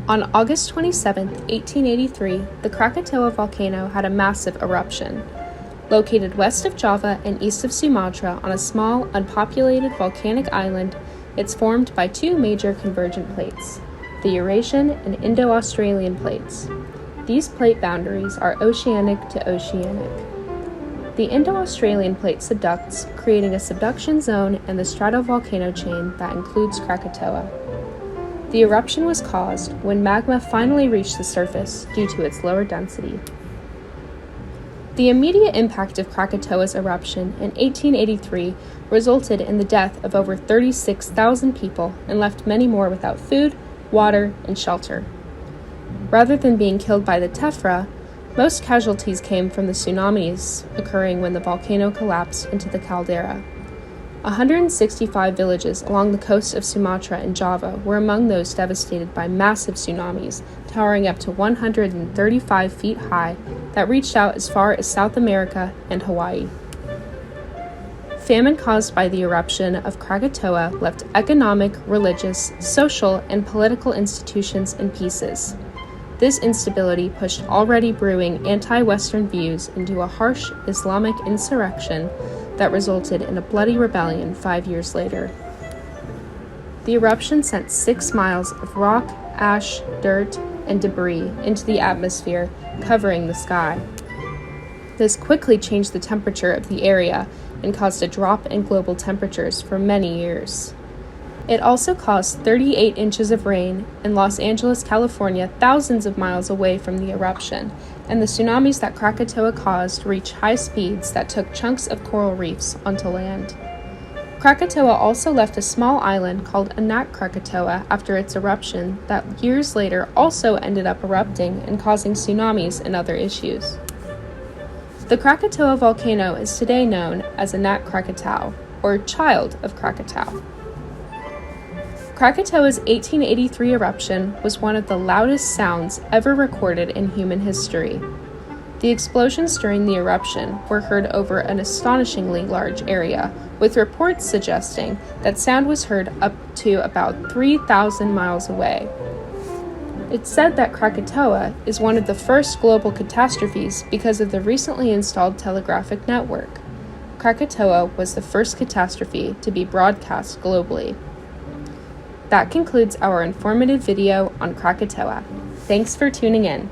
On August 27, 1883, the Krakatoa volcano had a massive eruption. Located west of Java and east of Sumatra on a small, unpopulated volcanic island, it's formed by two major convergent plates, the Eurasian and Indo-Australian plates. These plate boundaries are oceanic to oceanic. The Indo-Australian plate subducts, creating a subduction zone and the stratovolcano chain that includes Krakatoa. The eruption was caused when magma finally reached the surface due to its lower density. The immediate impact of Krakatoa's eruption in 1883 resulted in the death of over 36,000 people and left many more without food, water, and shelter. Rather than being killed by the tephra, most casualties came from the tsunamis occurring when the volcano collapsed into the caldera. 165 villages along the coast of Sumatra and Java were among those devastated by massive tsunamis, towering up to 135 feet high, that reached out as far as South America and Hawaii. Famine caused by the eruption of Krakatoa left economic, religious, social, and political institutions in pieces. This instability pushed already brewing anti-Western views into a harsh Islamic insurrection that resulted in a bloody rebellion 5 years later. The eruption sent 6 miles of rock, ash, dirt, and debris into the atmosphere, covering the sky. This quickly changed the temperature of the area and caused a drop in global temperatures for many years. It also caused 38 inches of rain in Los Angeles, California, thousands of miles away from the eruption, and the tsunamis that Krakatoa caused reached high speeds that took chunks of coral reefs onto land. Krakatoa also left a small island called Anak Krakatoa after its eruption that years later also ended up erupting and causing tsunamis and other issues. The Krakatoa volcano is today known as Anak Krakatau, or Child of Krakatau. Krakatoa's 1883 eruption was one of the loudest sounds ever recorded in human history. The explosions during the eruption were heard over an astonishingly large area, with reports suggesting that sound was heard up to about 3,000 miles away. It's said that Krakatoa is one of the first global catastrophes because of the recently installed telegraphic network. Krakatoa was the first catastrophe to be broadcast globally. That concludes our informative video on Krakatoa. Thanks for tuning in.